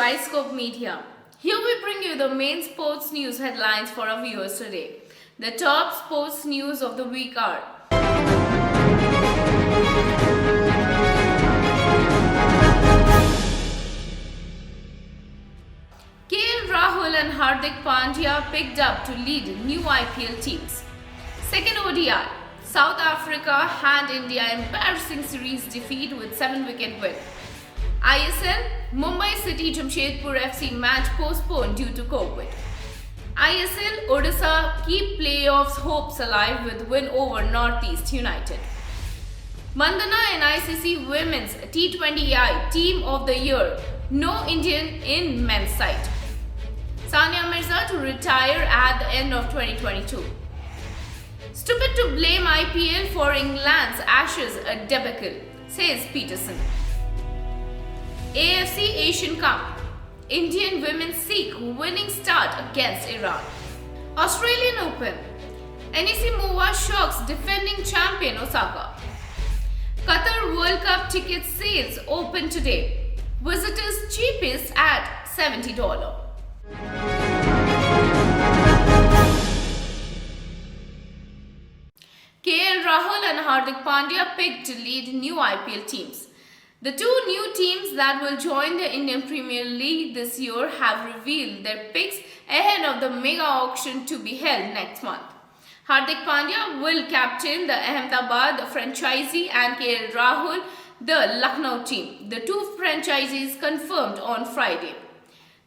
iScopeMedia. Here we bring you the main sports news headlines for our viewers today. The top sports news of the week are: Rahul and Hardik Pandya picked up to lead new IPL teams. Second ODI, South Africa hand India embarrassing series defeat with 7-wicket win. ISL, Mumbai City-Jamshedpur FC match postponed due to COVID. ISL, Odisha keep playoffs hopes alive with win over Northeast United. Mandana and ICC Women's T20I Team of the Year, no Indian in men's side. Sania Mirza to retire at the end of 2022. Stupid to blame IPL for England's Ashes a debacle, says Pietersen. AFC Asian Cup, Indian women seek winning start against Iran. Australian Open, Anisimova shocks defending champion Osaka. Qatar World Cup ticket sales open today. Visitors cheapest at $70. Rahul and Hardik Pandya picked to lead new IPL teams. The two new teams that will join the Indian Premier League this year have revealed their picks ahead of the mega auction to be held next month. Hardik Pandya will captain the Ahmedabad franchisee and Rahul the Lucknow team. The two franchisees confirmed on Friday.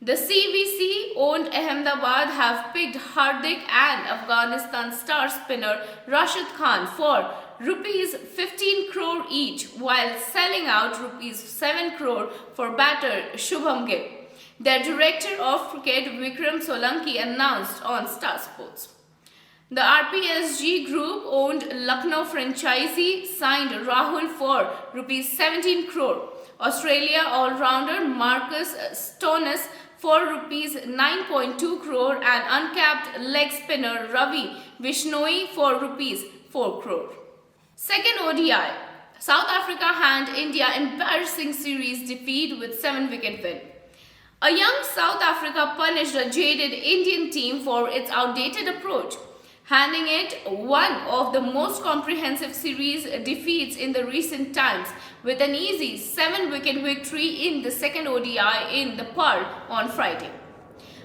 The CVC-owned Ahmedabad have picked Hardik and Afghanistan star spinner Rashid Khan for Rs 15 crore each, while selling out Rs 7 crore for batter Shubham Gill. Their director of cricket Vikram Solanki announced on Star Sports. The RPSG group-owned Lucknow franchisee signed Rahul for Rs 17 crore. Australia all-rounder Marcus Stoinis for Rs 9.2 crore and uncapped leg spinner Ravi Vishnoi for Rs 4 crore. Second ODI, South Africa hand India embarrassing series defeat with 7-wicket win. A young South Africa punished a jaded Indian team for its outdated approach, handing it one of the most comprehensive series defeats in the recent times with an easy 7-wicket victory in the second ODI in the Pearl on Friday.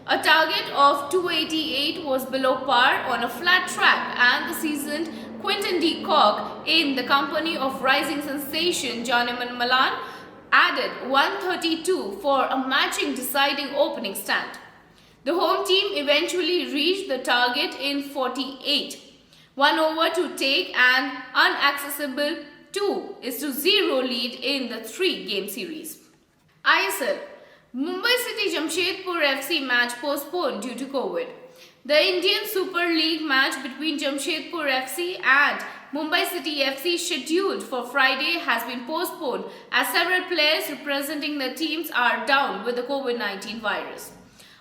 A target of 288 was below par on a flat track, and the seasoned Quinton de Kock, in the company of rising sensation Johnnyman Malan, added 132 for a matching deciding opening stand. The home team eventually reached the target in 48, 1 over to take an unaccessible 2-0 lead in the 3-game series. ISL, Mumbai City-Jamshedpur FC match postponed due to COVID. The Indian Super League match between Jamshedpur FC and Mumbai City FC scheduled for Friday has been postponed as several players representing the teams are down with the COVID-19 virus.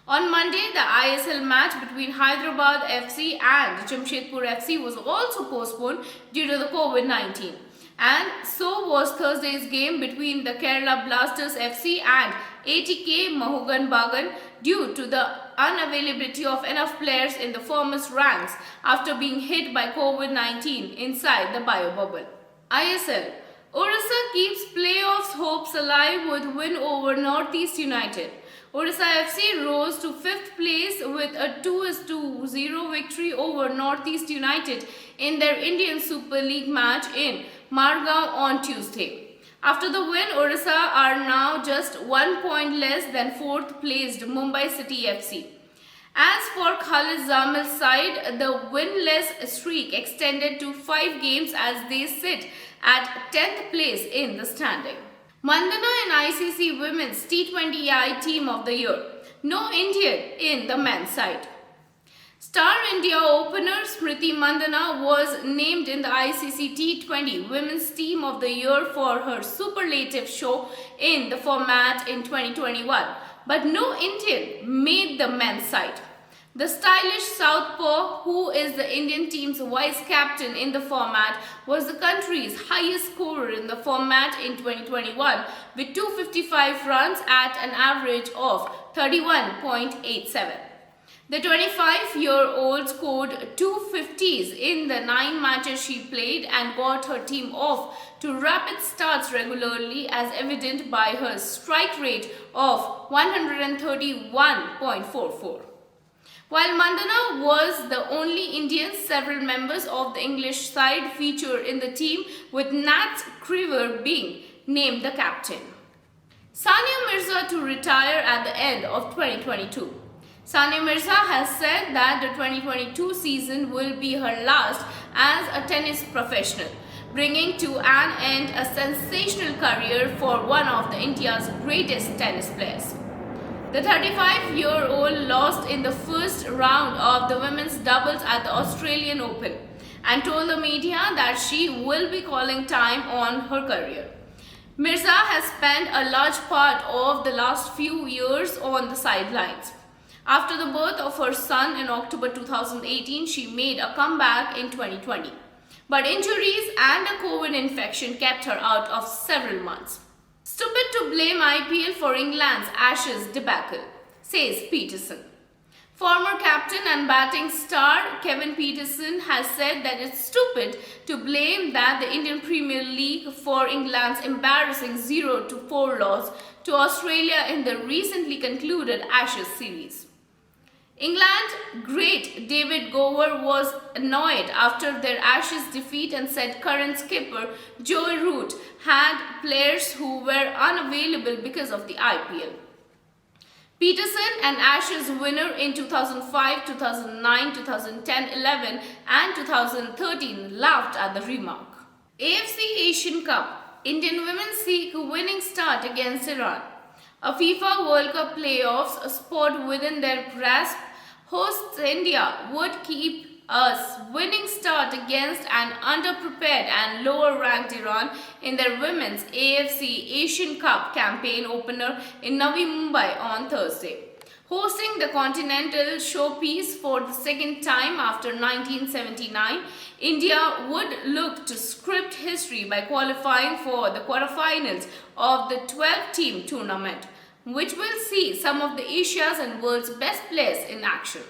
On Monday, the ISL match between Hyderabad FC and Jamshedpur FC was also postponed due to the COVID-19. And so was Thursday's game between the Kerala Blasters FC and ATK Mahogan Bagan due to the unavailability of enough players in the former's ranks after being hit by COVID-19 inside the bio bubble. ISL, Orissa keeps playoffs hopes alive with win over Northeast United. Odisha FC rose to 5th place with a 2-0 victory over Northeast United in their Indian Super League match in Margao on Tuesday. After the win, Odisha are now just 1 point less than 4th placed Mumbai City FC. As for Khalid Zamil's side, the winless streak extended to 5 games as they sit at 10th place in the standing. Mandana and ICC Women's T20I Team of the Year, no Indian in the men's side. Star India opener Smriti Mandana was named in the ICC T20 Women's Team of the Year for her superlative show in the format in 2021, but no Indian made the men's side. The stylish southpaw, who is the Indian team's vice-captain in the format, was the country's highest scorer in the format in 2021 with 255 runs at an average of 31.87. The 25-year-old scored 250s in the 9 matches she played and got her team off to rapid starts regularly, as evident by her strike rate of 131.44. While Mandana was the only Indian, several members of the English side feature in the team, with Nat Crever being named the captain. Sania Mirza to retire at the end of 2022. Sania Mirza has said that the 2022 season will be her last as a tennis professional, bringing to an end a sensational career for one of India's greatest tennis players. The 35-year-old lost in the first round of the women's doubles at the Australian Open and told the media that she will be calling time on her career. Mirza has spent a large part of the last few years on the sidelines. After the birth of her son in October 2018, she made a comeback in 2020. But injuries and a COVID infection kept her out of several months. Stupid to blame IPL for England's Ashes debacle, says Pietersen. Former captain and batting star Kevin Pietersen has said that it's stupid to blame the Indian Premier League for England's embarrassing 0-4 loss to Australia in the recently concluded Ashes series. England great David Gower was annoyed after their Ashes defeat and said current skipper Joe Root had players who were unavailable because of the IPL. Pietersen, an Ashes winner in 2005, 2009, 2010, 11 and 2013, laughed at the remark. AFC Asian Cup. Indian women seek a winning start against Iran. A FIFA World Cup playoffs, a spot within their grasp, hosts India would keep a winning start against an underprepared and lower-ranked Iran in their women's AFC Asian Cup campaign opener in Navi Mumbai on Thursday. Hosting the continental showpiece for the second time after 1979, India would look to script history by qualifying for the quarterfinals of the 12-team tournament, which will see some of Asia's and world's best players in action.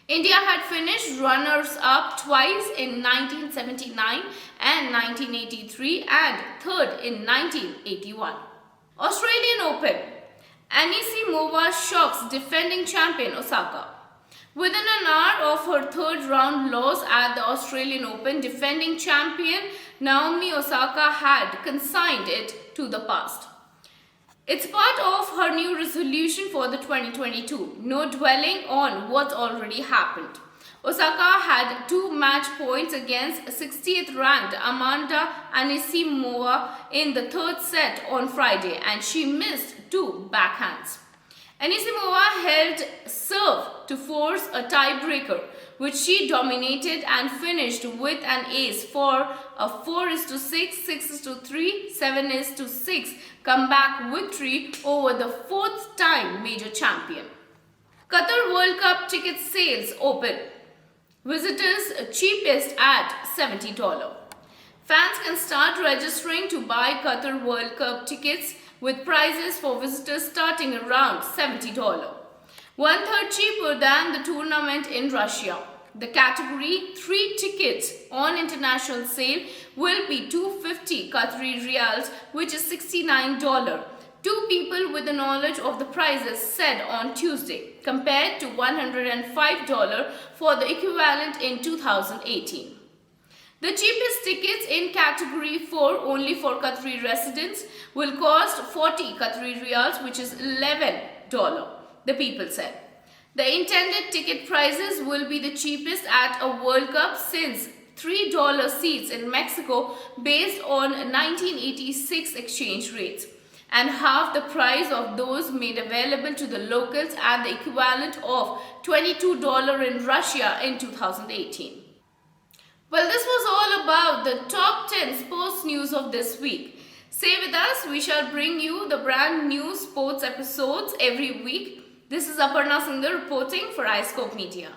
India had finished runners-up twice in 1979 and 1983 and third in 1981. Australian Open. Anisimova shocks defending champion Osaka. Within an hour of her third round loss at the Australian Open, defending champion Naomi Osaka had consigned it to the past. It's part of her new resolution for the 2022, no dwelling on what's already happened. Osaka had 2 match points against 60th ranked Amanda Anisimova in the third set on Friday, and she missed 2 backhands. Anisimova held serve to force a tiebreaker, which she dominated and finished with an ace for a 4-6, 6-3, 7-6 comeback victory over the 4th-time major champion. Qatar World Cup ticket sales open. Visitors cheapest at $70. Fans can start registering to buy Qatar World Cup tickets with prices for visitors starting around $70. 1/3 cheaper than the tournament in Russia. The category 3 tickets on international sale will be 250 Qatari riyals, which is $69. 2 people with the knowledge of the prices said on Tuesday, compared to $105 for the equivalent in 2018. The cheapest tickets in category 4, only for Qatari residents, will cost 40 Qatari riyals, which is $11, the people said. The intended ticket prices will be the cheapest at a World Cup since $3 seats in Mexico based on 1986 exchange rates, and half the price of those made available to the locals at the equivalent of $22 in Russia in 2018. Well, this was all about the top 10 sports news of this week. Stay with us, we shall bring you the brand new sports episodes every week. This is Aparna Sundar reporting for iScopeMedia.